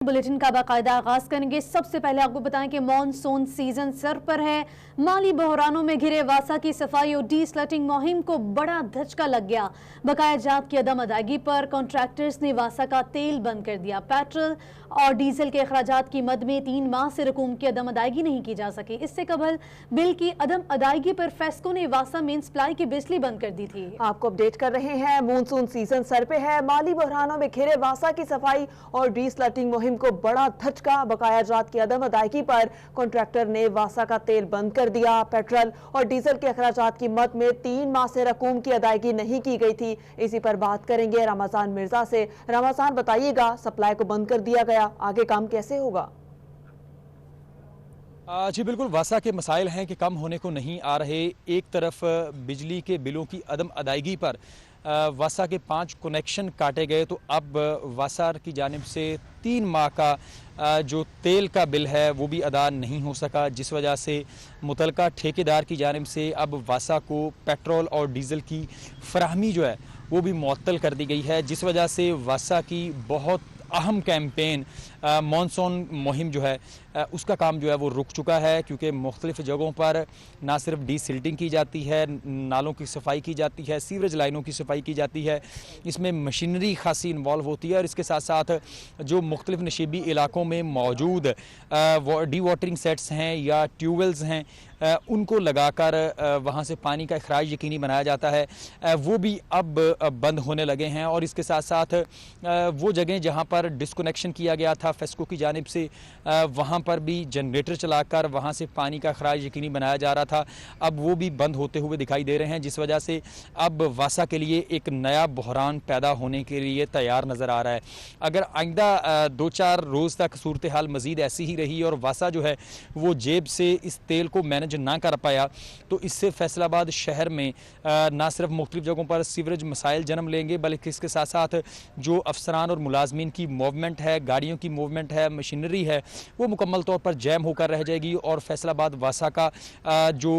Bulletin का बाकायदा आगाज करेंगे। सबसे पहले आपको बताएं कि मॉनसून सीजन सर पर है। माली बहरानों में घिरे वासा की सफाई और डी स्लटिंग मुहिम को बड़ा धचका लग गया। बकाया जात की अदम अदायगी पर कॉन्ट्रैक्टर्स ने वासा का तेल बंद कर दिया। पेट्रोल और डीजल के अखराजात की मद में 3 माह से रकूम की अदम अदायगी नहीं की जा सकी। इससे कबल बिल की अदम अदायगी पर फेस्को ने वासा मेन सप्लाई की बिजली बंद कर दी थी। आपको अपडेट कर रहे हैं, मॉनसून सीजन सर पे है। माली बहरानों में घिरे वासा की सफाई और डी स्लटिंग मुहिम को बड़ा धचका। बकाया जात की अदम अदायगी पर कॉन्ट्रैक्टर ने वासा का तेल बंद कर दिया। पेट्रोल और डीजल के अखराजात की मद में 3 माह से रकूम की अदायगी नहीं की गई थी। इसी पर बात करेंगे रमजान मिर्जा से। रमजान, बताइएगा, सप्लाई को बंद कर दिया गया, आगे काम कैसे होगा? जी बिल्कुल, वासा के मसाइल हैं कि कम होने को नहीं आ रहे। एक तरफ बिजली के बिलों की अदम अदायगी पर वासा के 5 कनेक्शन काटे गए, तो अब वासा की जानिब से 3 माह का जो तेल का बिल है वो भी अदा नहीं हो सका, जिस वजह से मुतलका ठेकेदार की जानिब से अब वासा को पेट्रोल और डीज़ल की फराहमी जो है वो भी मुअत्तल कर दी गई है, जिस वजह से वासा की बहुत अहम कैंपेन मॉनसून मुहिम जो है उसका काम जो है वो रुक चुका है, क्योंकि मुख्तलिफ जगहों पर ना सिर्फ डीसिल्टिंग की जाती है, नालों की सफाई की जाती है, सीवरेज लाइनों की सफाई की जाती है, इसमें मशीनरी खासी इन्वॉल्व होती है, और इसके साथ साथ जो मुख्तलिफ नशीबी इलाकों में मौजूद डी वाटरिंग सेट्स हैं या ट्यूबवेल्स हैं उनको लगाकर वहाँ से पानी का अखराज यकीनी बनाया जाता है, वो भी अब बंद होने लगे हैं। और इसके साथ साथ वो जगह जहाँ पर डिस्कनेक्शन किया गया था फेस्को की जानिब से, वहाँ पर भी जनरेटर चलाकर वहाँ से पानी का अखराज यकीनी बनाया जा रहा था, अब वो भी बंद होते हुए दिखाई दे रहे हैं, जिस वजह से अब वासा के लिए एक नया बहरान पैदा होने के लिए तैयार नज़र आ रहा है। अगर आइंदा 2-4 रोज़ तक सूरत हाल मज़ीद ऐसी ही रही और वासा जो है वो जेब से इस तेल को मैनेज ना कर पाया, तो इससे फैसलाबाद शहर में ना सिर्फ मुख्तलिफ जगहों पर सीवरेज मसाइल जन्म लेंगे, बल्कि इसके साथ साथ जो अफसरान और मुलाजमीन की मूवमेंट है, गाड़ियों की मूवमेंट है, मशीनरी है, वो मुकम्मल तौर पर जैम होकर रह जाएगी और फैसलाबाद वासा का जो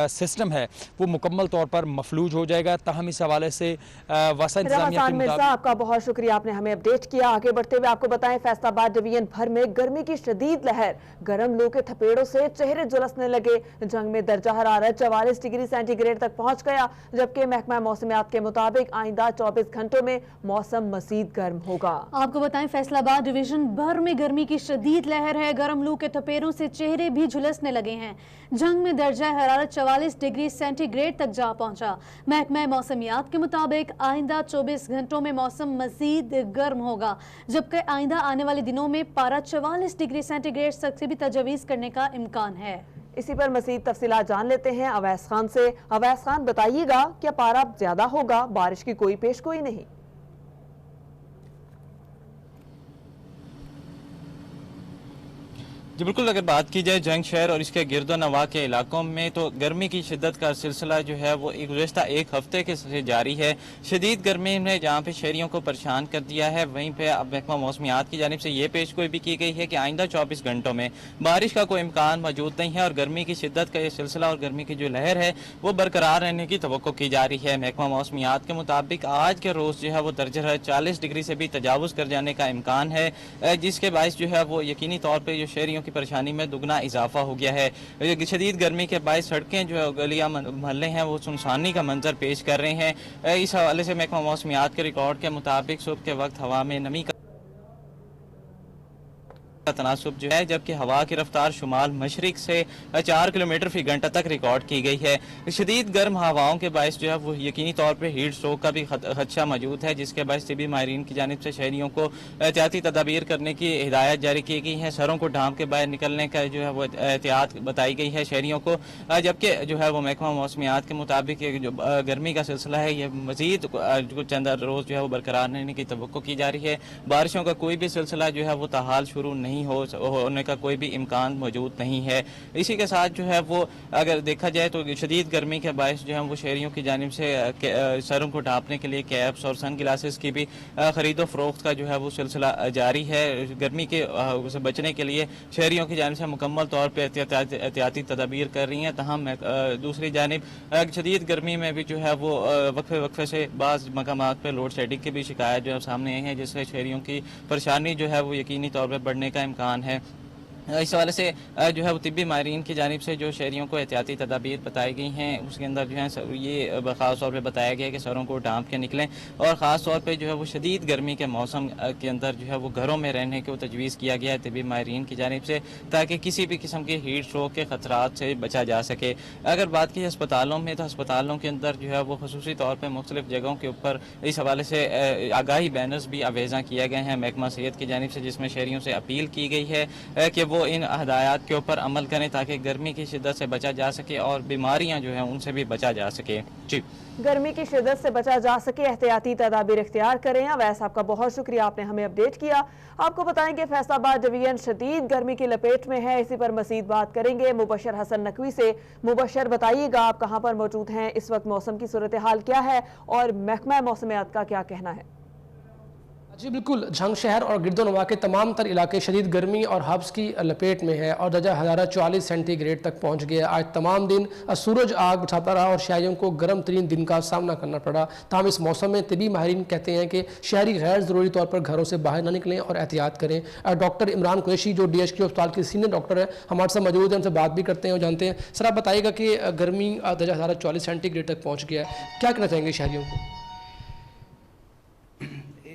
सिस्टम है वो मुकम्मल तौर पर मफलूज हो जाएगा। ताहम इस हवाले से वासा इंतजामिया के मुताबिक आपका बहुत शुक्रिया, आपने हमें अपडेट किया। आगे बढ़ते हुए आपको बताएं, फैसलाबाद डिवीजन भर में गर्मी की शदीद लहर, गर्म लू के थपेड़ों से चेहरे झुलसने लगे। जंग में दर्जा हरारत 44 डिग्री सेंटीग्रेड तक पहुंच गया, जबकि महकमा मौसमियात के मुताबिक आइंदा 24 घंटों में मौसम मजीद गर्म होगा। आपको बताएं, फैसलाबाद डिवीजन भर में गर्मी की शदीद लहर है, गर्म लू के थपेड़ों से चेहरे भी झुलसने लगे हैं। जंग में दर्जा हरारत 44 डिग्री सेंटीग्रेड तक जा पहुंचा। महकमा मौसमियात के मुताबिक आइंदा 24 घंटों में मौसम मजीद गर्म होगा, जबकि आइंदा आने वाले दिनों में पारा 44 डिग्री सेंटीग्रेड तक से भी तजवीज़ करने का इम्कान है। इसी पर मजीद तफसीलात जान लेते हैं अवैस खान से। अवैस खान, बताइएगा, क्या पारा ज्यादा होगा? बारिश की कोई पेशगोई नहीं। जी बिल्कुल, अगर बात की जाए जंग शहर और इसके गिरदो नवा के इलाकों में, तो गर्मी की शिद्दत का सिलसिला जो है वो गुज़श्ता एक हफ्ते के से जारी है। शदीद गर्मी ने जहाँ पे शहरियों को परेशान कर दिया है, वहीं पे अब महकमा मौसमियात की जानिब से ये पेशगोई भी की गई है कि आइंदा 24 घंटों में बारिश का कोई इम्कान मौजूद नहीं है और गर्मी की शिद्दत का ये सिलसिला और गर्मी की जो लहर है वो बरकरार रहने की तवक्को की जा रही है। महकमा मौसमियात के मुताबिक आज के रोज़ जो है वो दर्जा 40 डिग्री से भी तजावुज़ कर जाने का इम्कान है, जिसके बायस जो है वो यकीनी तौर पर जो शहरियों परेशानी में दुगना इजाफा हो गया है। शदीद गर्मी के बायस सड़कें जो है, गलियां महल्ले हैं, वो सुनसानी का मंजर पेश कर रहे हैं। इस हवाले से महकमा मौसमियात के रिकॉर्ड के मुताबिक सुबह के वक्त हवा में नमी का तनासुब जो है, जबकि हवा की रफ्तार शुमाल मशरिक से 4 किलोमीटर फी घंटा तक रिकॉर्ड की गई है। शदीद गर्म हवाओं के बायस जो है वो यकीनी तौर पर हीट स्ट्रोक का भी खदशा मौजूद है, जिसके बायस तिबी माहिरीन की जानिब से शहरियों को एहतियाती तदाबीर करने की हिदायत जारी की गई है। सरों को ढांप के बाहर निकलने का जो है वो एहतियात बताई गई है शहरियों को, जबकि जो है वो महकमा मौसमियात के मुताबिक जो गर्मी का सिलसिला है ये मजीद चंद रोज़ जो है वो बरकरार रहने की तवक्को की जा रही है। बारिशों का कोई भी सिलसिला जो है वो ताहाल शुरू नहीं नहीं होने का कोई भी इम्कान मौजूद नहीं है। इसी के साथ जो है वो अगर देखा जाए तो शदीद गर्मी के बायस जो है वो शहरियों की जानिब से सरों को ढांपने के लिए कैप्स और सन ग्लासेस की भी ख़रीदो फरोख्त का जो है वो सिलसिला जारी है। गर्मी के से बचने के लिए शहरियों की जानिब से मुकम्मल तौर पर एहतियाती तदाबीर कर रही हैं। तहम दूसरी जानिब शदीद गर्मी में भी जो है वो वक्फे से बाज़ मकामात पर लोड शेडिंग की भी शिकायत जो है सामने आई है, जिससे शहरियों की परेशानी जो है वो यकीनी तौर पर बढ़ने का इम्कान है। इस हवाले से जो है वो तिब्बी माहिरीन की जानिब से जो शहरियों को एहतियाती तदाबीर बताई गई हैं उसके अंदर जो है ये ख़ास तौर पे बताया गया है कि सरों को ढांप के निकलें और ख़ास तौर पे जो है वो शदीद गर्मी के मौसम के अंदर जो है वो घरों में रहने को तजवीज़ किया गया है तिब्बी माहिरीन की जानिब से, ताकि किसी भी किस्म के हीट स्ट्रोक के ख़तरात से बचा जा सके। अगर बात की अस्पतालों में तो अस्पतालों के अंदर जो है वो खसूसी तौर पर मुख्तलिफ जगहों के ऊपर इस हवाले से आगाही बैनर्स भी आवेज़ा किए गए हैं महकमा सेहत की जानिब से, जिसमें शहरियों से अपील की गई है कि वो इन हदायत के ऊपर अमल करें ताकि गर्मी की शिद्दत से बचा जा सके और बीमारियां जो हैं उनसे भी बचा जा सके। जी, गर्मी की शिद्दत से बचा जा सके, एहतियाती तदाबीर इख्तियार करें। अवैस आपका बहुत शुक्रिया, आपने हमें अपडेट किया। आपको बताएं कि फैसलाबाद डिवीजन शदीद गर्मी की लपेट में है। इसी पर मजीद बात करेंगे मुबशर हसन नकवी से। मुबशर, बताइएगा आप कहाँ पर मौजूद हैं, इस वक्त मौसम की सूरत हाल क्या है और महकमा मौसमियात का क्या कहना है? जी बिल्कुल, झंग शहर और गिरदोनवा के तमाम तर इलाके शदीद गर्मी और हब्स की लपेट में है और दर्जा हरारत 44 सेंटीग्रेड तक पहुंच गया। आज तमाम दिन सूरज आग उठाता रहा और शहरियों को गर्म तरीन दिन का सामना करना पड़ा। ताहम इस मौसम में तिबी माहिरीन कहते हैं कि शहरी गैर ज़रूरी तौर पर घरों से बाहर ना निकलें और एहतियात करें। डॉक्टर इमरान कुरैशी जो DHQ अस्पताल के सीनियर डॉक्टर है हमारे साथ मौजूद हैं, उनसे बात भी करते हैं और जानते हैं। सर, आप बताइएगा कि गर्मी दर्जा हरारत 44 सेंटीग्रेड तक पहुँच गया है, क्या कहना चाहेंगे शहरियों को?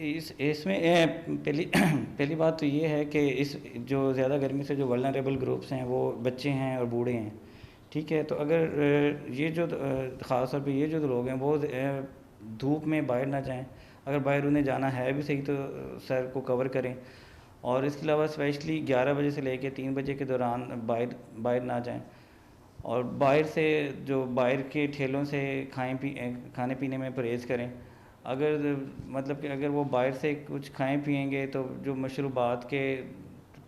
इसमें पहली बात तो ये है कि इस जो ज़्यादा गर्मी से जो वल्नरेबल ग्रुप्स हैं वो बच्चे हैं और बूढ़े हैं, ठीक है। तो अगर ये जो ख़ास तौर पे ये जो लोग हैं वो धूप में बाहर ना जाएं, अगर बाहर उन्हें जाना है भी सही तो सर को कवर करें और इसके अलावा स्पेशली 11 बजे से लेकर 3 बजे के दौरान बाहर ना जाएं और बाहर से जो बाहर के ठेलों से खाने पीने में परहेज़ करें। अगर मतलब कि अगर वो बाहर से कुछ खाएं पिएंगे तो जो मशरूबात के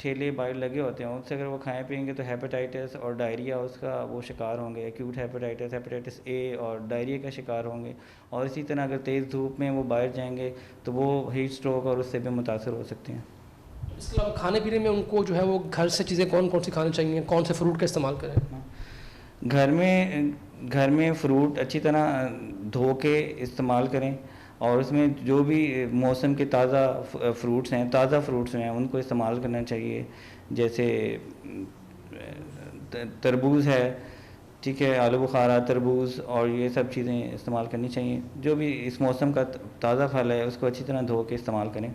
ठेले बाहर लगे होते हैं उनसे अगर वो खाएं पिएंगे तो हेपेटाइटिस और डायरिया उसका वो शिकार होंगे, एक्यूट हेपेटाइटिस A और डायरिया का शिकार होंगे। और इसी तरह अगर तेज़ धूप में वो बाहर जाएंगे तो वो हीट स्ट्रोक और उससे भी मुतासर हो सकते हैं। इसके अलावा खाने पीने में उनको जो है वो घर से चीज़ें कौन कौन सी खानी चाहिए, कौन से फ्रूट का इस्तेमाल करें? घर में फ्रूट अच्छी तरह धो के इस्तेमाल करें और उसमें जो भी मौसम के ताज़ा फ्रूट्स हैं उनको इस्तेमाल करना चाहिए। जैसे तरबूज है, ठीक है, आलू बुखारा, तरबूज और ये सब चीज़ें इस्तेमाल करनी चाहिए। जो भी इस मौसम का ताज़ा फल है उसको अच्छी तरह धो के इस्तेमाल करें।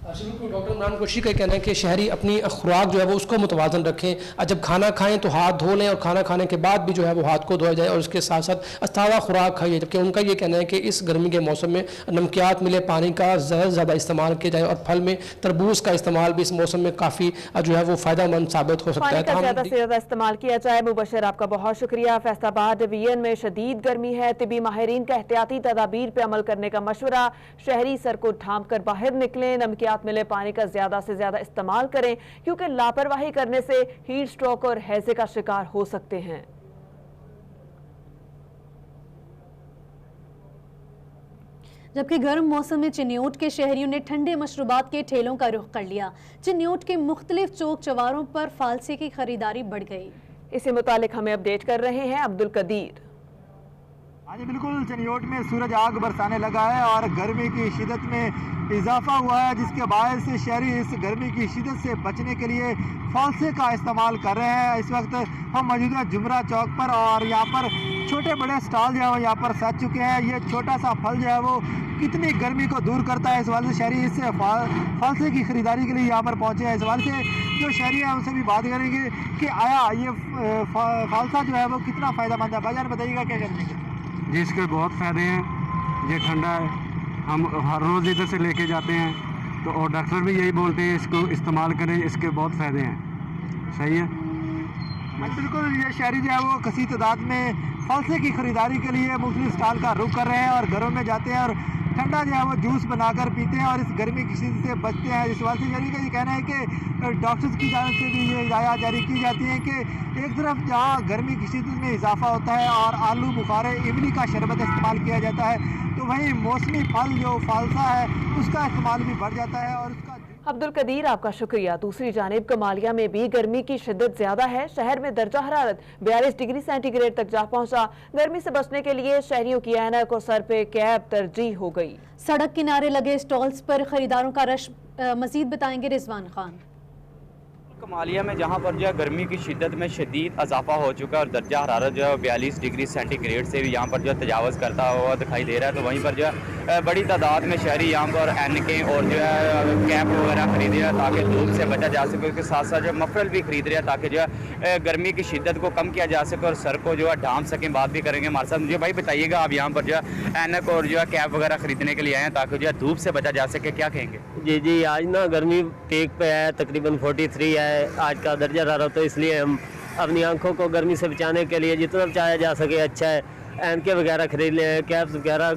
डॉक्टर इमरान कुरैशी का कहना है कि शहरी अपनी खुराक जो है वो उसको मुतवाज़न रखें। जब खाना खाएं तो हाथ धो लें और खाना खाने के बाद भी जो है वो हाथ को धोया जाए और उसके साथ साथ ताज़ा खुराक खाइए। जबकि उनका ये कहना है कि इस गर्मी के मौसम में नमकियात मिले पानी का ज़्यादा इस्तेमाल किया जाए और फल में तरबूज का इस्तेमाल भी इस मौसम में काफ़ी जो है वो फ़ायदेमंद साबित हो सकता है। ज़्यादा से ज़्यादा इस्तेमाल किया जाए। मुबशर, आपका बहुत शुक्रिया। फैसलाबाद डिवीजन में शदीद गर्मी है, तिबी माहिरीन का एहतियाती तदाबीर पर अमल करने का मशवरा। शहरी सर को ढांप कर बाहर निकलें, नमकियात मिले पानी का ज़्यादा से ज़्यादा इस्तेमाल करें क्योंकि लापरवाही करने से हीट स्ट्रोक और हैज़े का शिकार हो सकते हैं। जबकि गर्म मौसम में चिन्योट के शहरियों ने ठंडे मशरूबात के ठेलों का रुख कर लिया। चिन्योट के मुख्तलिफ चौक चौबारों पर फालसे की खरीदारी बढ़ गई। इसी मुतालिक हमें अपडेट कर रहे हैं अब्दुल कदीर। आज बिल्कुल चिन्योट में सूरज आग बरसाने लगा है और गर्मी की शिदत में इजाफा हुआ है, जिसके बायस से शहरी इस गर्मी की शिदत से बचने के लिए फालसे का इस्तेमाल कर रहे हैं। इस वक्त हम मौजूद हैं जुमरा चौक पर और यहाँ पर छोटे बड़े स्टॉल जो है वो यहाँ पर सज चुके हैं। ये छोटा सा फल जो है वो कितनी गर्मी को दूर करता है, इस वाले से शहरी इससे फालसे की खरीदारी के लिए यहाँ पर पहुँचे हैं। इस वाले से जो शहरी है उनसे भी बात करेंगे कि आया ये फालसा जो है वो कितना फ़ायदेमंद है। भाईजान बताइएगा क्या करेंगे? जी, इसके बहुत फ़ायदे हैं। ये ठंडा है, हम हर रोज़ इधर से लेके जाते हैं तो और डॉक्टर भी यही बोलते हैं इसको इस्तेमाल करें, इसके बहुत फ़ायदे हैं। सही है। बिल्कुल, ये शहरी जो है वो कसी तादाद में फालसे की खरीदारी के लिए मुख्तलिफ स्टॉल का रुख कर रहे हैं और घरों में जाते हैं और ठंडा जो है वो जूस बनाकर पीते हैं और इस गर्मी की शिद्दत से बचते हैं। इस वाले शहरी का ये कहना है कि डॉक्टर्स की जानिब से भी ये हिदायत जारी की जाती है कि एक तरफ जहाँ गर्मी की शिद्दत में इजाफा होता है और आलू बुखारे इमली का शरबत इस्तेमाल किया जाता है, तो वहीं मौसमी फल जो फालसा है उसका इस्तेमाल भी बढ़ जाता है और उसका। अब्दुल कदीर, आपका शुक्रिया। दूसरी जानिब कमालिया में भी गर्मी की शिद्दत ज्यादा है। शहर में दर्जा हरारत 42 डिग्री सेंटीग्रेड तक जा पहुंचा। गर्मी से बचने के लिए शहरियों की ऐनक और सर पे कैप तरजीह हो गई। सड़क किनारे लगे स्टॉल्स पर खरीदारों का रश। मजीद बताएंगे रिजवान खान। कमालिया में जहाँ पर जो है गर्मी की शिद्दत में शदीद इजाफा हो चुका है और दर्जा हरारत जो है 42 डिग्री सेंटीग्रेड से भी यहाँ पर जो है तजावज़ करता हुआ दिखाई दे रहा है। तो वहीं पर जो है बड़ी तादाद में शहरी यहाँ पर ऐनकें और जो है कैप वगैरह खरीद रहे हैं ताकि धूप से बचा जा सके। उसके साथ साथ जो मफरल भी खरीद रहे हैं ताकि जो है गर्मी की शिद्दत को कम किया जा सके और सर को जो है ढांप सकें। बात भी करेंगे हमारे साथ। मुझे भाई बताइएगा, आप यहाँ पर जो है ऐनक और जो है कैप वगैरह खरीदने के लिए आए हैं ताकि जो है धूप से बचा जा सके, क्या कहेंगे? जी, आज ना गर्मी पीक पे है, तकरीबन 43 है आज का दर्जा हरारत, तो इसलिए हम अपनी आंखों को गर्मी से बचाने के लिए जितना बचाया जा सके अच्छा है। ऐनके वगैरह खरीद लें, कैप्स वगैरह,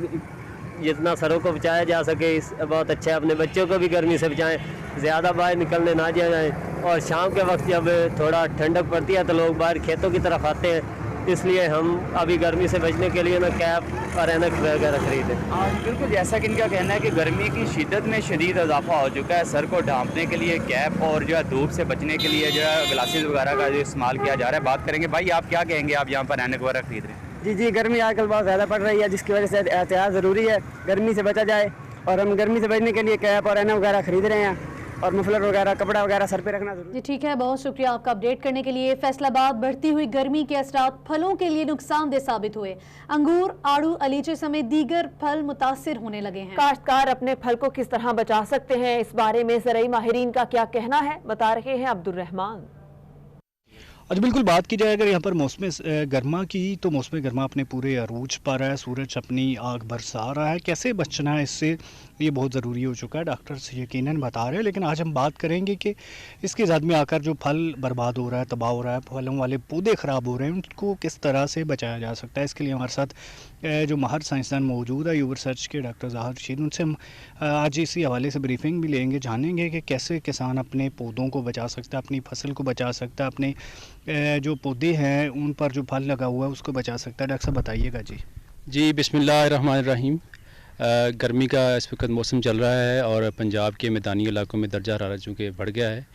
जितना सरों को बचाया जा सके इस बहुत अच्छा है। अपने बच्चों को भी गर्मी से बचाएं, ज़्यादा बाहर निकलने ना जाएं और शाम के वक्त जब थोड़ा ठंडक पड़ती है तो लोग बाहर खेतों की तरफ आते हैं, इसलिए हम अभी गर्मी से बचने के लिए ना कैप और ऐनक वगैरह खरीदें। बिल्कुल, जैसा कि इनका कहना है कि गर्मी की शिद्दत में शदीद इजाफा हो चुका है। सर को ढांपने के लिए कैप और जो है धूप से बचने के लिए जो है ग्लासेस वगैरह का जो इस्तेमाल किया जा रहा है। बात करेंगे भाई, आप क्या कहेंगे? आप यहाँ पर ऐनक वगैरह खरीद रहे हैं? जी, गर्मी आजकल बहुत ज़्यादा पड़ रही है जिसकी वजह से एहतियात ज़रूरी है, गर्मी से बचा जाए। और हम गर्मी से बचने के लिए कैप और ऐनक वगैरह खरीद रहे हैं और मफलर वगैरह कपड़ा वगैरह सर पे रखना जरूरी। जी ठीक है, बहुत शुक्रिया आपका अपडेट करने के लिए। फैसलाबाद बढ़ती हुई गर्मी के असरात फलों के लिए नुकसानदेह साबित हुए। अंगूर, आड़ू, अलीचे समेत दीगर फल मुतासिर होने लगे हैं। काश्तकार अपने फल को किस तरह बचा सकते हैं, इस बारे में ज़राई माहिरीन का क्या कहना है, बता रहे हैं अब्दुल रहमान। अच्छा, बिल्कुल बात की जाए अगर यहाँ पर मौसम गर्मा की, तो मौसम गर्मा अपने पूरे अरूज पर है। सूरज अपनी आग बरसा रहा है। कैसे बचना है इससे, ये बहुत ज़रूरी हो चुका है। डॉक्टर्स यकीनन बता रहे हैं, लेकिन आज हम बात करेंगे कि इसके ज़द में आकर जो फल बर्बाद हो रहा है, तबाह हो रहा है, फलों वाले पौधे ख़राब हो रहे हैं, उनको किस तरह से बचाया जा सकता है। इसके लिए हमारे साथ जो माहिर साइंसदान मौजूद है यूवर सर्च के, डॉक्टर ज़ाहिर रशीद, उनसे हम आज इसी हवाले से ब्रीफिंग भी लेंगे, जानेंगे कि कैसे किसान अपने पौधों को बचा सकता है, अपनी फसल को बचा सकता है, अपने जो पौधे हैं उन पर जो फल लगा हुआ है उसको बचा सकता है। डॉक्टर साहब बताइएगा। जी बिस्मिल्लाहिर्रहमानिर्रहीम। गर्मी का इस वक्त मौसम चल रहा है और पंजाब के मैदानी इलाकों में दर्जा हरारत चूँकि बढ़ गया है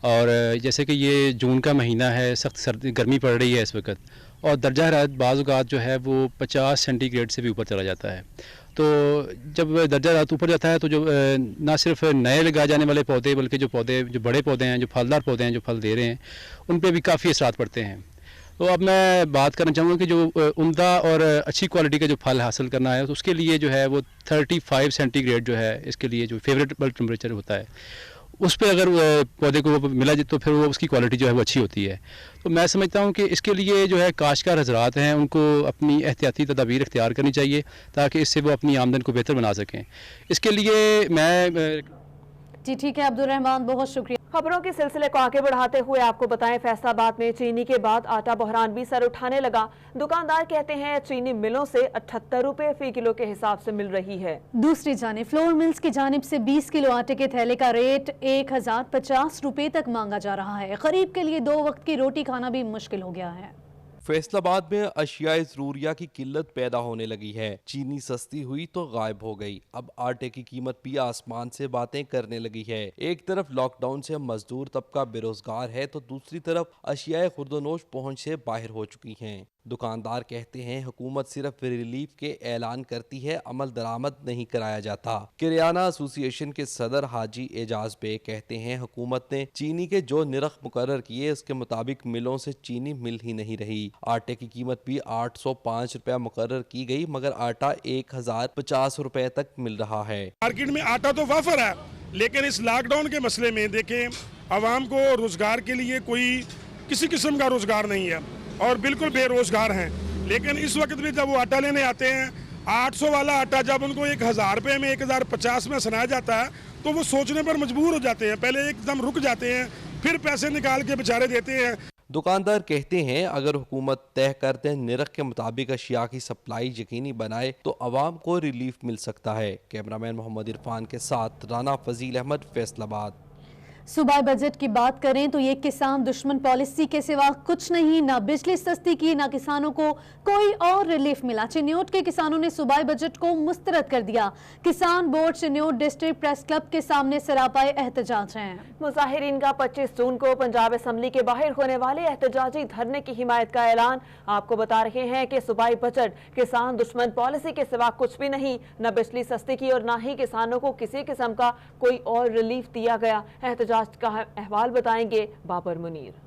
और जैसे कि ये जून का महीना है, सख्त सर्दी गर्मी पड़ रही है इस वक्त और दर्जा हरारत बाज़ औक़ात जो है वो 50 सेंटीग्रेड से भी ऊपर चला जाता है। तो जब दर्जा हरारत ऊपर जाता है तो जो ना सिर्फ नए लगाए जाने वाले पौधे बल्कि जो बड़े पौधे हैं, जो फलदार पौधे हैं, जो फल दे रहे हैं, उन पर भी काफ़ी असरात पड़ते हैं। तो अब मैं बात करना चाहूँगा कि जो उम्दा और अच्छी क्वालिटी का जो फल हासिल करना है तो उसके लिए जो है वो 35 सेंटीग्रेड जो है इसके लिए जो फेवरेबल टेम्परेचर होता है, उस पर अगर पौधे को मिला जाए तो फिर वो उसकी क्वालिटी जो है वो अच्छी होती है। तो मैं समझता हूँ कि इसके लिए जो है काश्तकार हज़रात हैं उनको अपनी एहतियाती तदाबीर इख्तियार करनी चाहिए ताकि इससे वो अपनी आमदन को बेहतर बना सकें। इसके लिए मैं जी ठीक है अब्दुल रहमान, बहुत शुक्रिया। खबरों के सिलसिले को आगे बढ़ाते हुए आपको बताएं, फैसलाबाद में चीनी के बाद आटा बहरान भी सर उठाने लगा। दुकानदार कहते हैं चीनी मिलों से 78 रुपए फी किलो के हिसाब से मिल रही है। दूसरी जानिब फ्लोर मिल्स की जानिब से 20 किलो आटे के थैले का रेट 1050 रुपए तक मांगा जा रहा है। गरीब के लिए 2 वक्त की रोटी खाना भी मुश्किल हो गया है। फैसलाबाद में अशियाए ज़रूरिया की किल्लत पैदा होने लगी है। चीनी सस्ती हुई तो गायब हो गई। अब आटे की कीमत भी आसमान से बातें करने लगी है। एक तरफ लॉकडाउन से मजदूर तबका बेरोजगार है तो दूसरी तरफ अशियाए खुर्दोनोश पहुंच से बाहर हो चुकी हैं। दुकानदार कहते हैं हुकूमत सिर्फ रिलीफ के ऐलान करती है, अमल दरामद नहीं कराया जाता। किरियाना एसोसिएशन के सदर हाजी एजाज बे कहते हैं हुकूमत ने चीनी के जो निरख मुकर्रर किए उसके मुताबिक मिलों से चीनी मिल ही नहीं रही। आटे की कीमत भी 805 रुपया मुकर्रर की गई मगर आटा 1050 रुपए तक मिल रहा है। मार्केट में आटा तो वाफर है, लेकिन इस लॉकडाउन के मसले में देखें आवाम को रोजगार के लिए कोई किसी किस्म का रोजगार नहीं है और बिल्कुल बेरोजगार हैं। लेकिन इस वक्त भी जब वो आटा लेने आते हैं, 800 वाला आटा जब उनको 1000 रुपये में 1050 में सुनाया जाता है तो वो सोचने पर मजबूर हो जाते हैं। पहले एकदम रुक जाते हैं, फिर पैसे निकाल के बेचारे देते हैं। दुकानदार कहते हैं अगर हुकूमत तय करते निर्ख के मुताबिक अशिया की सप्लाई यकीनी बनाए तो अवाम को रिलीफ मिल सकता है। कैमरामैन मोहम्मद इरफान के साथ राना फजील अहमद, फैसलाबाद। सूबाई बजट की बात करें तो ये किसान दुश्मन पॉलिसी के सिवा कुछ नहीं, ना बिजली सस्ती की, ना किसानों को कोई और रिलीफ मिला। चिन्योट के किसानों ने सूबाई बजट को मुस्तरद कर दिया। किसान board Chiniot district press club के सामने सरापाए एहतजाज हैं। मुजाहिरीन का 25 जून को पंजाब असम्बली के बाहर होने वाले एहतजाजी धरने की हिमायत का ऐलान। आपको बता रहे हैं कि सूबाई बजट किसान दुश्मन पॉलिसी के सिवा कुछ भी नहीं, न बिजली सस्ती की और न ही किसानों को किसी किस्म का कोई और रिलीफ दिया गया। एहतजाज का अहवाल बताएंगे बाबर मुनीर।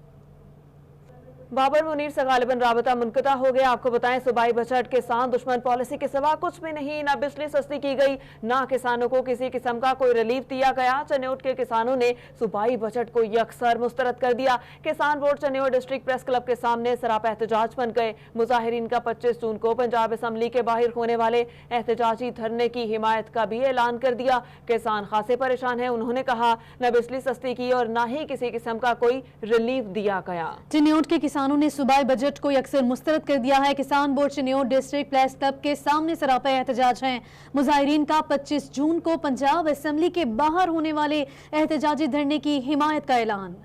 बाबर मुनीर से गालिबन राबता मुनक़ता हो गया। आपको बताएं सूबाई बजट किसान दुश्मन पॉलिसी के सिवा कुछ भी नहीं, ना बिजली सस्ती की गई, ना किसानों को किसी किस्म का कोई रिलीफ दिया गया। चिन्योट के किसानों ने सूबाई बजट को यकसर मुस्तरद कर दिया। किसान board Chiniot district press club के सामने सरापा एहतजाज बन गए। मुजाहिरीन का 25 जून को पंजाब असम्बली के बाहर होने वाले एहतजाजी धरने की हिमायत का भी ऐलान कर दिया। किसान खासे परेशान है। उन्होंने कहा न बिजली सस्ती की और न ही किसी किस्म का कोई रिलीफ दिया गया। चिन्योट के किसानों ने सूबाई बजट को यकसर मुस्तरद कर दिया है। किसान board Chiniot district press club के सामने सरापा एहतजाज हैं। मुजाहिरीन का 25 जून को पंजाब असम्बली के बाहर होने वाले एहतजाजी धरने की हिमायत का ऐलान।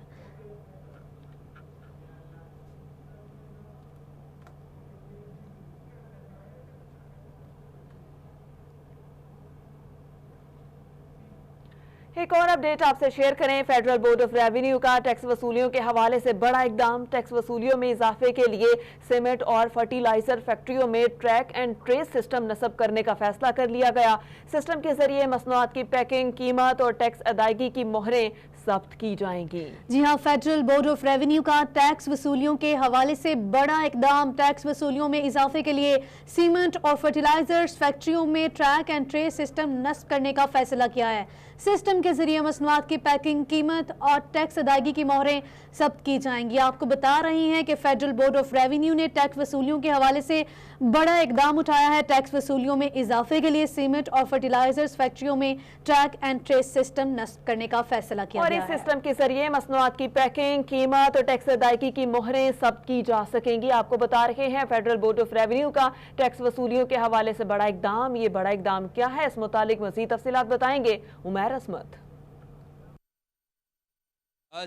एक और अपडेट आपसे शेयर करें। फेडरल बोर्ड ऑफ रेवेन्यू का टैक्स वसूलियों के हवाले से बड़ा इकदाम। टैक्स वसूलियों में इजाफे के लिए सीमेंट और फर्टिलाइजर फैक्ट्रियों में ट्रैक एंड ट्रेस सिस्टम नस्ब करने का फैसला कर लिया गया। सिस्टम के जरिए मसनूआत की पैकिंग, कीमत और टैक्स अदायगी की मोहरें जब्त की जाएंगी। जी हाँ, फेडरल बोर्ड ऑफ रेवेन्यू का टैक्स वसूलियों के हवाले से बड़ा इकदाम। टैक्स वसूलियों में इजाफे के लिए सीमेंट और फर्टिलाइजर्स फैक्ट्रियों में ट्रैक एंड ट्रेस सिस्टम नस्ब करने का फैसला किया है। सिस्टम के जरिए मसनूआत की पैकिंग, कीमत और टैक्स अदायगी की मोहरें जब्त की जाएंगी। आपको बता रही हैं कि फेडरल बोर्ड ऑफ रेवेन्यू ने टैक्स वसूलियों के हवाले से बड़ा इकदाम उठाया है। टैक्स वसूलियों में इजाफे के लिए सीमेंट और फर्टिलाइजर्स फैक्ट्रियों में ट्रैक एंड ट्रेस सिस्टम नस्ब करने का फैसला किया और गया इस सिस्टम के जरिए मसनूआत की पैकिंग, कीमत और टैक्स अदायगी की मोहरें जब्त की जा सकेंगी। आपको बता रहे हैं फेडरल बोर्ड ऑफ रेवेन्यू का टैक्स वसूलियों के हवाले से बड़ा इकदाम। ये बड़ा इकदाम क्या है, इस मुतालिक मजीद तफसीलात बताएंगे उमैर असमत।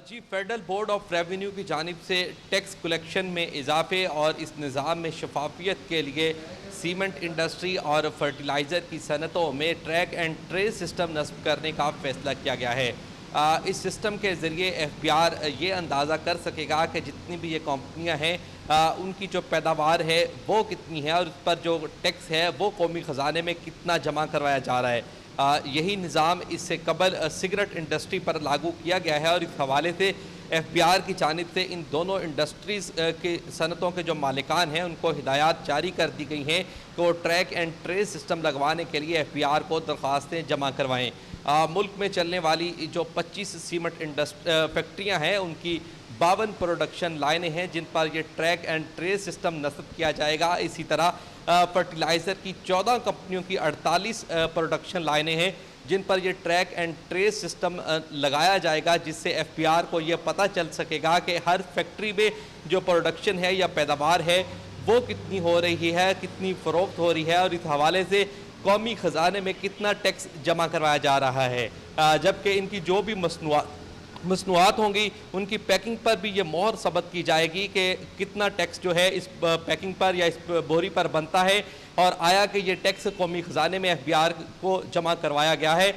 जी, फेडरल बोर्ड ऑफ रेवेन्यू की जानिब से टैक्स कलेक्शन में इजाफे और इस निज़ाम में शफाफियत के लिए सीमेंट इंडस्ट्री और फर्टिलाइज़र की सनतों में ट्रैक एंड ट्रेस सिस्टम नस्ब करने का फैसला किया गया है। इस सिस्टम के ज़रिए एफबीआर ये अंदाज़ा कर सकेगा कि जितनी भी ये कंपनियां हैं उनकी जो पैदावार है वो कितनी है और उस पर जो टैक्स है वो कौमी ख़जाने में कितना जमा करवाया जा रहा है। यही निज़ाम इससे कबल सिगरेट इंडस्ट्री पर लागू किया गया है और इस हवाले से एफबीआर की जानिब से इन दोनों इंडस्ट्रीज़ के सनतों के जो मालिकान हैं उनको हिदायत जारी कर दी गई हैं कि वो ट्रैक एंड ट्रेस सिस्टम लगवाने के लिए एफबीआर को दरख्वास्तें जमा करवाएँ। मुल्क में चलने वाली जो 25 सीमेंट फैक्ट्रियाँ हैं उनकी 52 प्रोडक्शन लाइनें हैं जिन पर ये ट्रैक एंड ट्रेस सिस्टम नस्ब किया जाएगा। इसी तरह फर्टिलाइज़र की 14 कंपनियों की 48 प्रोडक्शन लाइनें हैं जिन पर ये ट्रैक एंड ट्रेस सिस्टम लगाया जाएगा, जिससे एफबीआर को ये पता चल सकेगा कि हर फैक्ट्री में जो प्रोडक्शन है या पैदावार है वो कितनी हो रही है, कितनी फ़रोख्त हो रही है और इस हवाले से कौमी ख़जाने में कितना टैक्स जमा करवाया जा रहा है। जबकि इनकी जो भी मसनूआत होंगी उनकी पैकिंग पर भी ये मोहर सबत की जाएगी कि कितना टैक्स जो है इस पैकिंग पर या इस बोरी पर बनता है और आया कि ये टैक्स कौमी ख़जाने में एफबीआर को जमा करवाया गया है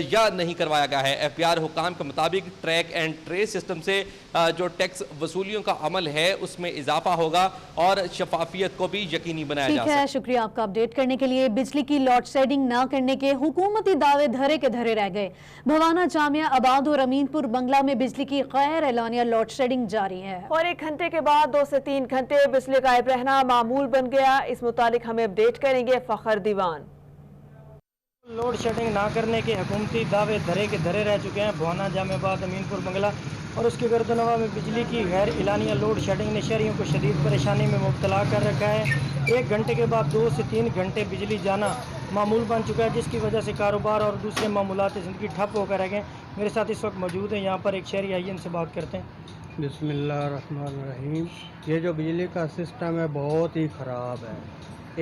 या नहीं करवाया गया है। एफबीआर हुकाम के मुताबिक ट्रैक एंड ट्रेस सिस्टम से जो टैक्स वसूलियों का अमल है उसमें इजाफा होगा और शफाफियत को भी यकीनी बनाया जा सके। शुक्रिया आपका अपडेट करने के लिए। बिजली की लोड शेडिंग न करने के हुकूमती दावे धरे के धरे रह गए। भवाना, जामिया आबाद और अमीनपुर बंगला में बिजली की गैर एलानिया लोड शेडिंग जारी है और 1 घंटे के बाद 2 से 3 घंटे बिजली गायब रहना मामूल बन गया। इस मुतालिक हमें अपडेट करेंगे फखर दीवान। लोड शेडिंग ना करने के हुकूमती दावे धरे के धरे रह चुके हैं। भवाना, जामियाबाद, अमीनपुर बंगला और उसके गर्दनवा में बिजली की गैर एलानिया लोड शेडिंग ने शहरियों को शदीद परेशानी में मुब्तला कर रखा है। 1 घंटे के बाद 2 से 3 घंटे बिजली जाना मामूल बन चुका है, जिसकी वजह से कारोबार और दूसरे मामूलात ज़िंदगी ठप होकर रह गए। मेरे साथ इस वक्त मौजूद हैं यहाँ पर एक शहरी, आइए इनसे बात करते हैं। बिस्मिल्लाहिर्रहमानिर्रहीम। ये जो बिजली का सिस्टम है बहुत ही ख़राब है।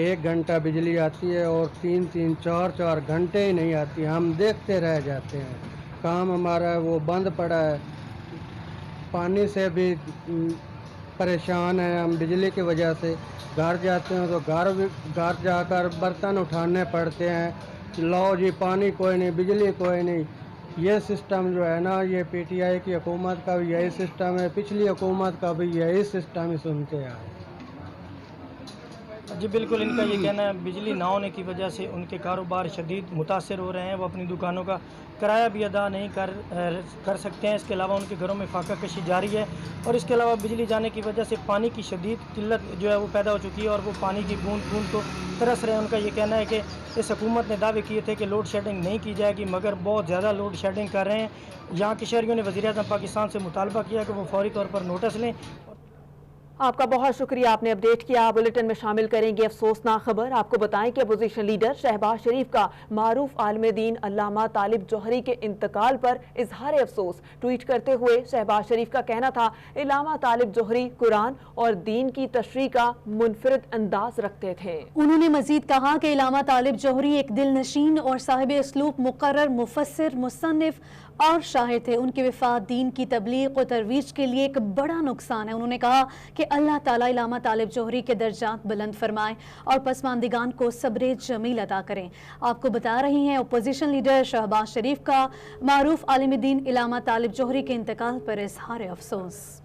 1 घंटा बिजली आती है और 3-3, 4-4 घंटे ही नहीं आती। हम देखते रह जाते हैं। काम हमारा है वो बंद पड़ा है। पानी से भी परेशान हैं हम। बिजली की वजह से घर जाते हैं तो घर जाकर बर्तन उठाने पड़ते हैं। लो जी पानी कोई नहीं, बिजली कोई नहीं। ये सिस्टम जो है ना, ये पीटीआई की हुकूमत का भी यही सिस्टम है, पिछली हुकूमत का भी यही सिस्टम ही सुनते आए। जी बिल्कुल, इनका ये कहना है बिजली ना होने की वजह से उनके कारोबार शदीद मुतासर हो रहे हैं। वो अपनी दुकानों का किराया भी अदा नहीं कर सकते हैं। इसके अलावा उनके घरों में फाका कशी जारी है और इसके अलावा बिजली जाने की वजह से पानी की शदीद किल्लत जो है वो पैदा हो चुकी है और वो पानी की बूंद बूंद को तरस रहे हैं। उनका ये कहना है कि इस हुकूमत ने दावे किए थे कि लोड शेडिंग नहीं की जाएगी, मगर बहुत ज़्यादा लोड शेडिंग कर रहे हैं। यहाँ के शहरियों ने वज़ीर-ए-आज़म पाकिस्तान से मुतालबा किया कि वो फौरी तौर पर नोटिस लें। आपका बहुत शुक्रिया, आपने अपडेट किया। बुलेटिन में शामिल करेंगे अफसोसनाक खबर। आपको बताएं कि अपोजिशन लीडर शहबाज शरीफ का मारूफ आलिम दीन अल्लामा तालिब जौहरी के इंतकाल पर इजहार अफसोस ट्वीट करते हुए शहबाज शरीफ का कहना था, अल्लामा तालिब जौहरी कुरान और दीन की तशरीह का मुनफरिद अंदाज रखते थे। उन्होंने मजीद कहा कि अल्लामा तालिब जौहरी एक दिल नशीन और साहिब असलूब मुकर्रर मुफस्सिर मुसन्निफ और शाहिर थे। उनके वफात दीन की तबलीग और तरवीज के लिए एक बड़ा नुकसान है। उन्होंने कहा कि अल्लाह ताला अल्लामा तालिब जौहरी के दर्जात बुलंद फरमाए और पसमानदिगान को सब्र जमील अता करें। आपको बता रही हैं अपोजिशन लीडर शहबाज शरीफ का मारूफ आलिम दीन अल्लामा तालिब जौहरी के इंतकाल पर इजहार अफसोस।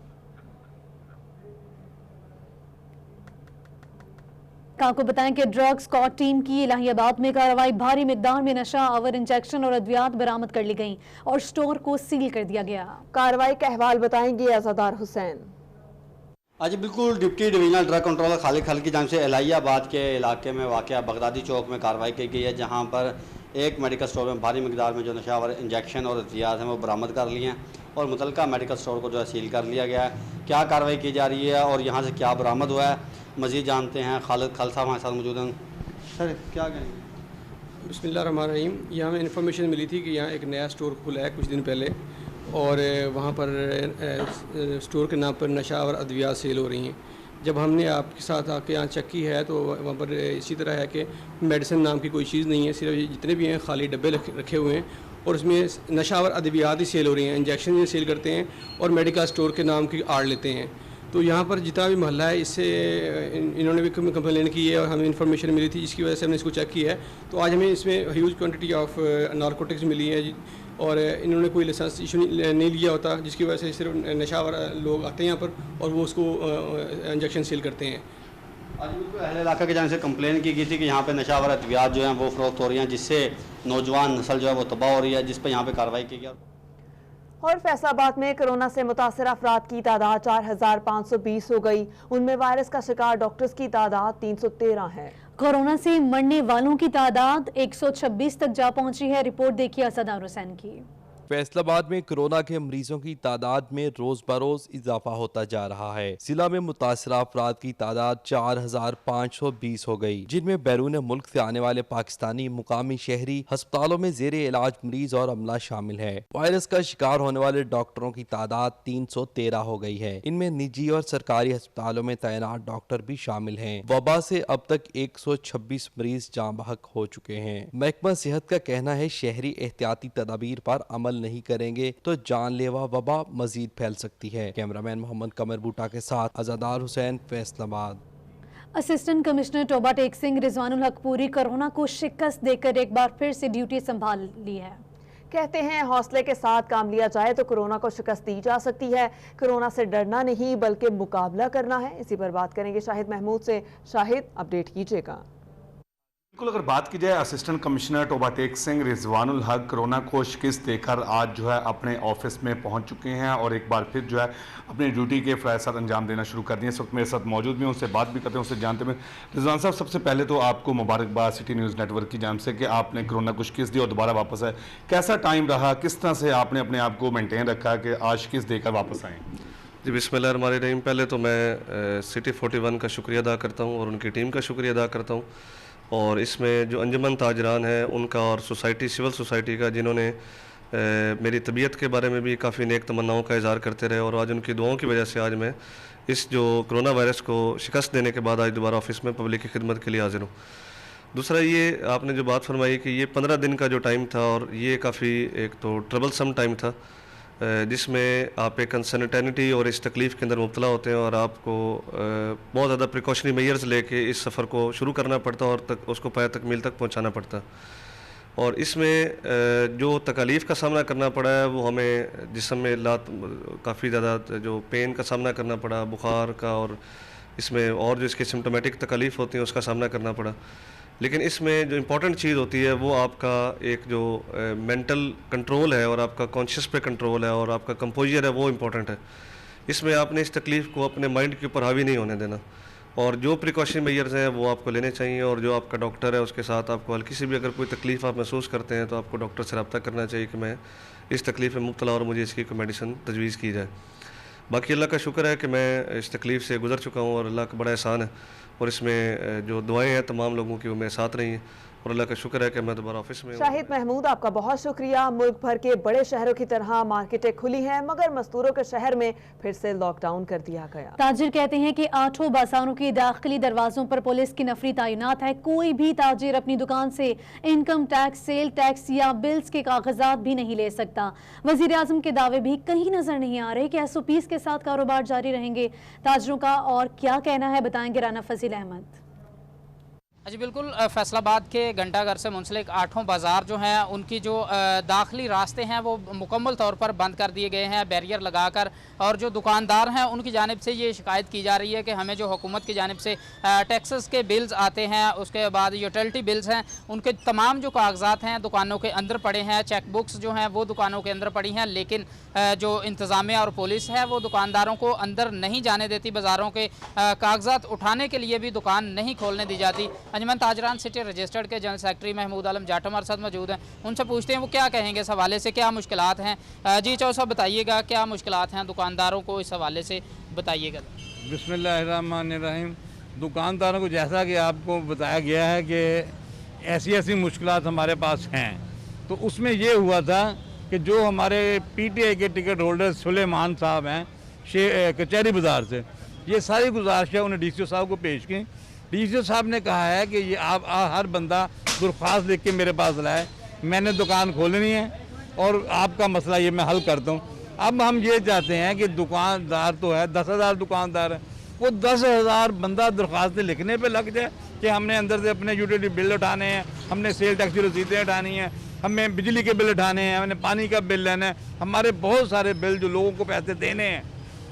आपको बताएं कि ड्रग स्क्वाड टीम की इलाहाबाद में कार्रवाई, भारी मिकदार में नशा आवर इंजेक्शन और अद्वियात बरामद कर ली गई और स्टोर को सील कर दिया गया। कार्रवाई का अहवाल बताएंगे अज़ादार हुसैन। आज बिल्कुल deputy divisional drug controller Khalid खल की जानिब से इलाहाबाद के इलाके में वाक़या बगदादी चौक में कार्रवाई की गई है, जहाँ पर एक मेडिकल स्टोर में भारी मिकदार में जो नशावर इंजेक्शन और अद्वियात हैं वो बरामद कर लिए हैं और मुतलका मेडिकल स्टोर को जो है सील कर लिया गया है। क्या कार्रवाई की जा रही है और यहाँ से क्या बरामद हुआ है, मज़ीद जानते हैं। खालिद खल साहब हमारे साथ मौजूद हैं। सर क्या कहेंगे? बिस्मिल्लाहिर्रहमानिर्रहीम। यहाँ हमें इन्फॉर्मेशन मिली थी कि यहाँ एक नया स्टोर खुला है कुछ दिन पहले और वहाँ पर स्टोर के नाम पर नशा और अद्वियात सेल हो रही हैं। जब हमने आपके साथ आके यहाँ चेक की है तो वहाँ पर इसी तरह है कि मेडिसिन नाम की कोई चीज़ नहीं है, सिर्फ जितने भी हैं खाली डब्बे रखे हुए हैं और उसमें नशा और अद्वियात ही सेल हो रही हैं। इंजेक्शन ये सेल करते हैं और मेडिकल स्टोर के नाम की आड़ लेते हैं। तो यहाँ पर जितना भी मोहल्ला है इससे इन्होंने भी कंप्लेन की है और हमें इन्फॉर्मेशन मिली थी, जिसकी वजह से हमने इसको चेक किया है। तो आज हमें इसमें ह्यूज क्वांटिटी ऑफ नारकोटिक्स मिली है और इन्होंने कोई लाइसेंस इशू नहीं लिया होता, जिसकी वजह से सिर्फ नशावर लोग आते हैं यहाँ पर और वो उसको इंजेक्शन सेल करते हैं। आज बिल्कुल अहले इलाका के जाने से कंप्लेन की गई थी कि यहाँ पे नशावर अद्वियात जो हैं वो फ़रोख्त हो रही हैं, जिससे नौजवान नस्ल जो है वो तबाह हो रही है, जिस पर यहाँ पे कार्रवाई की गई। और फैसलाबाद में कोरोना से मुतासर अफराद की तादाद 4520 हो गई। उनमें वायरस का शिकार डॉक्टर्स की तादाद 313 है। कोरोना से मरने वालों की तादाद 126 तक जा पहुंची है। रिपोर्ट देखिए अज़ादार हुसैन की। फैसलाबाद में कोरोना के मरीजों की तादाद में रोज बरोज इजाफा होता जा रहा है। जिला में मुतासरा अफराद की तादाद 4520 हो गई, जिनमें बैरून मुल्क से आने वाले पाकिस्तानी, मुकामी शहरी, अस्पतालों में जेरे इलाज मरीज और अमला शामिल है। वायरस का शिकार होने वाले डॉक्टरों की तादाद 313 हो गई है। इनमें निजी और सरकारी अस्पतालों में तैनात डॉक्टर भी शामिल है। वबा से अब तक 126 मरीज जाँ बहक हो चुके हैं। महकमा सेहत का कहना है शहरी एहतियाती तदाबीर पर अमल नहीं करेंगे तो जानलेवा वबा मजीद फैल सकती है। कैमरामैन मोहम्मद कमर बूटा के साथ अज़ादार हुसैन, फैसलाबाद। असिस्टेंट कमिश्नर टोबा टेक सिंह रिजवानुल हक पूरी कोरोना को शिकस्त देकर एक बार फिर से ड्यूटी संभाल ली है। कहते हैं हौसले के साथ काम लिया जाए तो कोरोना को शिकस्त दी जा सकती है। कोरोना से डरना नहीं बल्कि मुकाबला करना है। इसी पर बात करेंगे शाहिद महमूद से। शाहिद, अपडेट कीजिएगा। बिल्कुल, अगर बात की जाए assistant commissioner Toba Tek Singh Rizwanul Haq corona को शिकस्त देकर आज जो है अपने ऑफिस में पहुंच चुके हैं और एक बार फिर जो है अपनी ड्यूटी के फ़राइज़ साथ अंजाम देना शुरू कर दिए। इस वक्त मेरे साथ मौजूद भी हैं, उनसे बात भी करते हैं, उससे जानते हैं। रिजवान साहब, सबसे पहले तो आपको मुबारकबाद सिटी न्यूज़ नेटवर्क की जानिब से कि आपने कोरोना को शिकस्त दी और दोबारा वापस आए। कैसा टाइम रहा, किस तरह से आपने अपने आप को मेनटेन रखा कि आज शिकस्त देकर वापस आए? जी बिस्मिल्लाहिर्रहमानिर्रहीम। पहले तो मैं सिटी 41 का शुक्रिया अदा करता हूँ और उनकी टीम का शुक्रिया अदा करता हूँ और इसमें जो अंजुमन ताजरान है उनका और सोसाइटी, सिविल सोसाइटी का, जिन्होंने मेरी तबीयत के बारे में भी काफ़ी नेक तमन्नाओं का इज़हार करते रहे और आज उनकी दुआओं की वजह से आज मैं इस जो कोरोना वायरस को शिकस्त देने के बाद आज दोबारा ऑफिस में पब्लिक की खिदमत के लिए हाजिर हूँ। दूसरा ये आपने जो बात फरमाई कि ये 15 दिन का जो टाइम था और ये काफ़ी एक तो ट्रबलसम टाइम था जिसमें आप एक अनसर्टेनिटी और इस तकलीफ़ के अंदर मुब्तला होते हैं और आपको बहुत ज़्यादा प्रिकॉशनरी मेजर्स लेके इस सफ़र को शुरू करना पड़ता और उसको पाया तकमील तक पहुँचाना पड़ता। और इसमें जो तकालीफ़ का सामना करना पड़ा है वो हमें जिस्म में काफ़ी ज़्यादा जो पेन का सामना करना पड़ा, बुखार का, और इसमें और जो इसके सिम्टोमेटिक तकालीफ़ होती हैं उसका सामना करना पड़ा। लेकिन इसमें जो इम्पॉर्टेंट चीज़ होती है वो आपका एक जो मेंटल कंट्रोल है और आपका कॉन्शियस पे कंट्रोल है और आपका कंपोजर है, वो इम्पॉर्टेंट है। इसमें आपने इस तकलीफ़ को अपने माइंड के ऊपर हावी नहीं होने देना और जो प्रिकॉशन मेजर्स हैं वो आपको लेने चाहिए और जो आपका डॉक्टर है उसके साथ आपको हल्की सी भी अगर कोई तकलीफ़ आप महसूस करते हैं तो आपको डॉक्टर से रब्ता करना चाहिए कि मैं इस तकलीफ़ में मुब्तला और मुझे इसकी कोई मेडिसिन तजवीज़ की जाए। बाकी अल्लाह का शुक्र है कि मैं इस तकलीफ़ से गुज़र चुका हूँ और अल्लाह का बड़ा एहसान है और इसमें जो दुआएं हैं तमाम लोगों की वो मेरे साथ रही हैं और अल्लाह का शुक्र है कि मैं दोबारा ऑफिस में हूँ। शाहिद महमूद, आपका बहुत शुक्रिया। मुल्क भर के बड़े शहरों की तरह मार्केटें खुली हैं मगर मजदूरों के शहर में फिर से लॉकडाउन कर दिया गया। ताजिर कहते हैं कि 8 बाजारों के दाखिली दरवाजों पर पुलिस की नफरी तैनात है। कोई भी ताजिर अपनी दुकान से इनकम टैक्स, सेल टैक्स या बिल्स के कागजात भी नहीं ले सकता। वजीर आजम के दावे भी कहीं नजर नहीं आ रहे कि SOPs के साथ कारोबार जारी रहेंगे। ताजिरों का और क्या कहना है बताएंगे राना फजील अहमद। जी बिल्कुल, फैसलाबाद के घंटाघर से मुंसलिक 8 बाज़ार जो हैं उनकी जो दाखिली रास्ते हैं वो मुकम्मल तौर पर बंद कर दिए गए हैं बैरियर लगाकर, और जो दुकानदार हैं उनकी जानिब से ये शिकायत की जा रही है कि हमें जो हुकूमत की जानिब से टैक्सेस के बिल्स आते हैं, उसके बाद यूटिलिटी बिल्स हैं, उनके तमाम जो कागजात हैं दुकानों के अंदर पड़े हैं, चेक बुक्स जो हैं वो दुकानों के अंदर पड़ी हैं, लेकिन जो इंतज़ामिया और पुलिस है वो दुकानदारों को अंदर नहीं जाने देती। बाज़ारों के कागजात उठाने के लिए भी दुकान नहीं खोलने दी जाती। अंजुमन ताजरान सिटी रजिस्टर्ड के जनरल सेक्रेटरी महमूद आलम जाट हमारे साथ मौजूद हैं, उनसे पूछते हैं वो क्या कहेंगे इस हवाले से, क्या मुश्किलात हैं। जी चौ साहब बताइएगा क्या मुश्किलात हैं दुकानदारों को, इस हवाले से बताइएगा। बिस्मिल्लाहिर्रहमानिर्रहीम। दुकानदारों को जैसा कि आपको बताया गया है कि ऐसी ऐसी मुश्किलात हमारे पास हैं, तो उसमें ये हुआ था कि जो हमारे PTI के टिकट होल्डर सुलेमान साहब हैं कचहरी बाज़ार से, ये सारी गुजारिशें उन्हें DCO साहब को पेश की। DCO साहब ने कहा है कि ये आप हर बंदा दरख्वास्त लिख के मेरे पास लाए, मैंने दुकान खोलनी है और आपका मसला ये मैं हल करता हूँ। अब हम ये चाहते हैं कि दुकानदार तो है 10,000 दुकानदार है, वो 10,000 बंदा दरख्वास्तें लिखने पे लग जाए कि हमने अंदर से अपने यूटिलिटी बिल उठाने हैं, हमने सेल टैक्स की रसीदें उठानी हैं, हमें बिजली के बिल उठाने हैं, हमने पानी का बिल लेना है, हमारे बहुत सारे बिल जो लोगों को पैसे देने हैं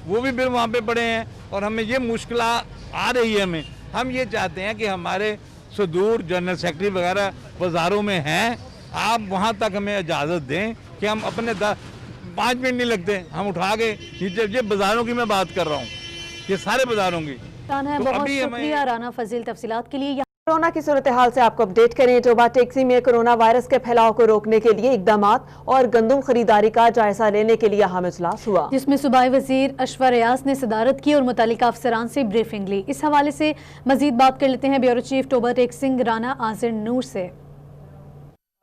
वो भी बिल वहाँ पे पड़े हैं और हमें ये मुश्किल आ रही है। हम ये चाहते हैं कि हमारे सदूर जनरल सेक्रेटरी वगैरह बाज़ारों में हैं, आप वहाँ तक हमें इजाज़त दें कि हम अपने 5 मिनट नहीं लगते, हम उठा के ये बाज़ारों की मैं बात कर रहा हूँ, ये सारे बाज़ारों की। बहुत शुक्रिया राना फजील तफसीलात के लिए। कोरोना की सूरत हाल से आपको अपडेट करें। टोबा टैक्सी में कोरोना वायरस के फैलाव को रोकने के लिए इकदामात और गंदम खरीदारी का जायजा लेने के लिए अहम इजलास हुआ, जिसमें सूबाई वजीर अशफर रियाज ने सदारत की और मुतालिका अफसरान से ब्रीफिंग ली। इस हवाले से मजीद बात कर लेते हैं ब्यूरो चीफ टोबा टैक्सिंग राना आजिर नूर से।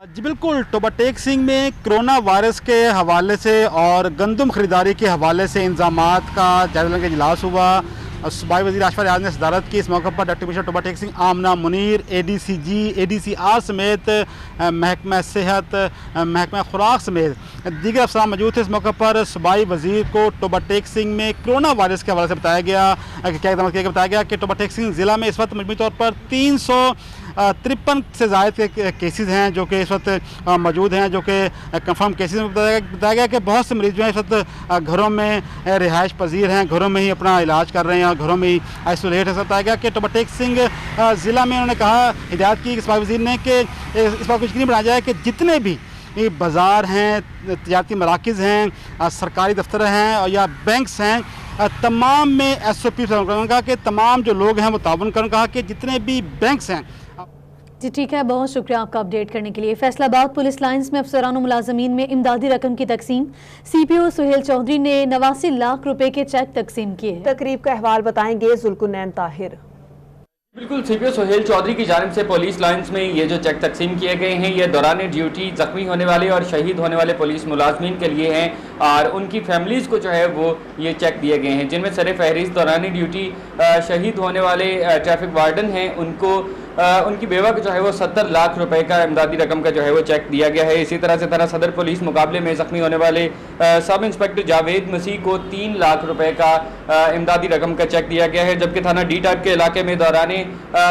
जी बिल्कुल, टोबा टैक्सिंग में कोरोना वायरस के हवाले से और गंदम खरीदारी के हवाले से इंतजामात का जायजा लेने का इजलास हुआ। सूबाई वज़ीर अशफर रियाज ने सदारत की। इस मौके पर डिप्टी कमिश्नर टोबा टैक्सिंग आमना मुनीर, ADCG, ADCR समेत महकमा सेहत, महकमा खुराक समेत दीगर अफसरान मौजूद थे। इस मौके पर सूबाई वज़ीर को टोबा टैक्सिंग में कोरोना वायरस के हवाले से बताया गया कि क्या इक़दाम किया गया। बताया गया कि टोबा टैक्सिंग ज़िला में इस वक्त मजमूई तौर पर 353 से ज़ायद के केसेस हैं जो कि इस वक्त मौजूद हैं, जो कि कंफर्म केसेस में बताया गया कि बहुत से मरीज़ जो हैं इस वक्त घरों में रिहाइश पजीर हैं, घरों में ही अपना इलाज कर रहे हैं और घरों में ही आइसोलेट है। बताया गया कि टोबा टैक्सिंग ज़िला में उन्होंने कहा, हिदायत की सूबाई वज़ीर ने कि इस बात को यकीनी बनाया जाए कि जितने भी बाज़ार हैं, तिजारती मराकिज़ हैं, सरकारी दफ्तर हैं और या बैंक्स हैं, तमाम में SOP कहा कि तमाम जो लोग हैं वो ताउन करें। कहा कि जितने भी बैंक्स हैं। जी ठीक है, बहुत शुक्रिया आपका अपडेट करने के लिए। फैसलाबाद पुलिस लाइंस में अफसरान मुलाजमीन में इमदादी रकम की तकसीम। CPO सुहेल चौधरी ने 89 लाख रुपए के चेक तकसीम किए। तकरीब का अहवाल बताएंगे जुल्कुनैन ताहिर। बिल्कुल सीपीओ सोहेल चौधरी की जानिब से पुलिस लाइंस में ये जो चेक तकसीम किए गए हैं ये दौरान ड्यूटी जख्मी होने वाले और शहीद होने वाले पुलिस मुलाजमीन के लिए हैं और उनकी फैमिलीज़ को जो है वो ये चेक दिए गए हैं, जिनमें सर फहरिस्त दौरान ड्यूटी शहीद होने वाले ट्रैफिक वार्डन हैं, उनको उनकी बेवा को जो है वो 70 लाख रुपए का इमदादी रकम का जो है वो चेक दिया गया है। इसी तरह से थाना सदर पुलिस मुकाबले में जख्मी होने वाले सब इंस्पेक्टर जावेद मसीह को 3 लाख रुपए का इमदादी रकम का चेक दिया गया है, जबकि थाना डी टाइप के इलाके में दौरान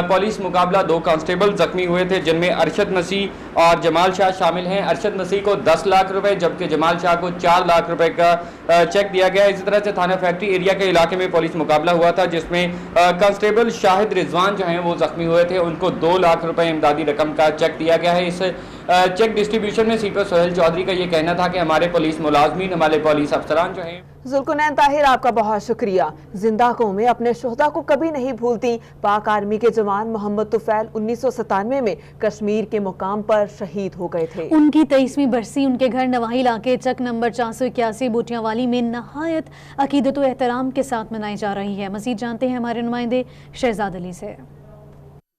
पुलिस मुकाबला 2 कांस्टेबल जख्मी हुए थे, जिनमें अरशद मसीह और जमाल शाह शामिल हैं। अरशद मसीह को 10 लाख रुपए जबकि जमाल शाह को 4 लाख रुपए का चेक दिया गया है। इसी तरह से थाना फैक्ट्री एरिया के इलाके में पुलिस मुकाबला हुआ था, जिसमें कांस्टेबल शाहिद रिजवान जो हैं वो जख्मी हुए थे, उनको 2 लाख रुपए इमदादी रकम का चेक दिया गया है। इस चेक डिस्ट्रीब्यूशन में सीपीओ सोहेल चौधरी का ये कहना था कि हमारे पुलिस मुलाजमीन, हमारे पुलिस अफसरान जो हैं। जुल्कुनैन ताहिर, आपका बहुत शुक्रिया। जिंदा कौमें अपने शोहदा को कभी नहीं भूलती। पाक आर्मी के जवान मोहम्मद तुफैल 1997 में कश्मीर के मुकाम पर शहीद हो गए थे। उनकी 23वीं बरसी उनके घर नवाही इलाके चक नंबर 481 बूटियावाली में नहायत अकीदत व एहतराम के साथ मनाई जा रही है। मजीद जानते हैं हमारे नुमाइंदे शहजाद अली से।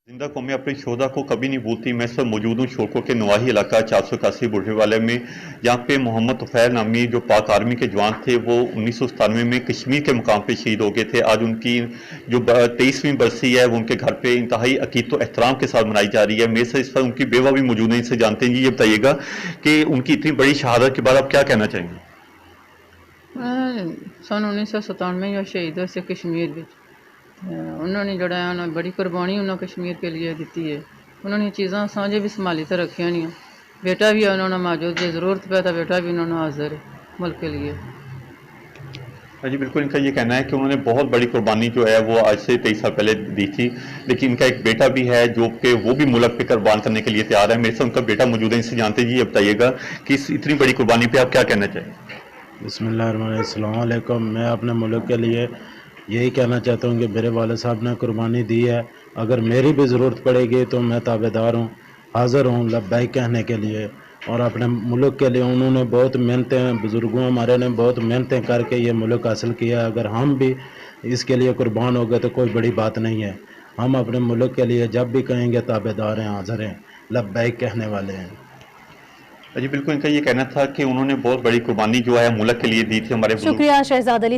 जिंदा कौमें अपने शोहदा को कभी नहीं भूलती। मैं इस वक्त मौजूद हूँ शोरकोट के नवाही इलाका 481 बुढ़ेवाले में। यहाँ पे मोहम्मद तुफैल नामी जो पाक आर्मी के जवान थे वो 1997 में कश्मीर के मुकाम पे शहीद हो गए थे। आज उनकी जो 23वीं बरसी है वो उनके घर पे इंतहाई अकीदत व एहतराम के साथ मनाई जा रही है। मेरे से इस पर उनकी बेवा भी मौजूद है, इनसे जानते हैं। जी ये बताइएगा कि उनकी इतनी बड़ी शहादत के बाद आप क्या कहना चाहेंगे? सन 1997 शहीद हुए कश्मीर में। उन्होंने जोड़ा है उन्होंने बड़ी कुर्बानी उन्होंने कश्मीर के लिए दी है। उन्होंने चीज़ां साझे भी संभाली तो रखिया नहीं। बेटा भी उन्होंने मौजूद है, ज़रूरत पे था बेटा भी उन्होंने हाजिर है मुल्क के लिए। जी बिल्कुल, इनका ये कहना है कि उन्होंने बहुत बड़ी कुर्बानी जो है वो आज से 23 साल पहले दी थी, लेकिन इनका एक बेटा भी है जो कि वो भी मुल्क पे कुर्बान करने के लिए तैयार है। मेरे से उनका बेटा मौजूद है, इनसे जानते जी। ये बताइएगा कि इस इतनी बड़ी कुर्बानी पे आप क्या कहना चाहिए? बिस्मिल्लाहिर्रहमानिर्रहीम। मैं अपने मुल्क के लिए यही कहना चाहता हूँ कि मेरे वाले साहब ने कुर्बानी दी है। अगर मेरी भी ज़रूरत पड़ेगी तो मैं ताबेदार हूँ, हाज़िर हूँ लब्बैक कहने के लिए। और अपने मुल्क के लिए उन्होंने बहुत मेहनतें, बुज़ुर्गों हमारे ने बहुत मेहनतें करके ये मुल्क हासिल किया। अगर हम भी इसके लिए कुर्बान हो गए तो कोई बड़ी बात नहीं है। हम अपने मुल्क के लिए जब भी कहेंगे ताबेदार हैं, हाज़िर हैं, लब्बैक कहने वाले हैं। जी बिल्कुल, इनका ये कहना था कि उन्होंने बहुत बड़ी कुर्बानी जो है मुल्क के लिए दी थी। हमारे शुक्रिया शहजाद अली।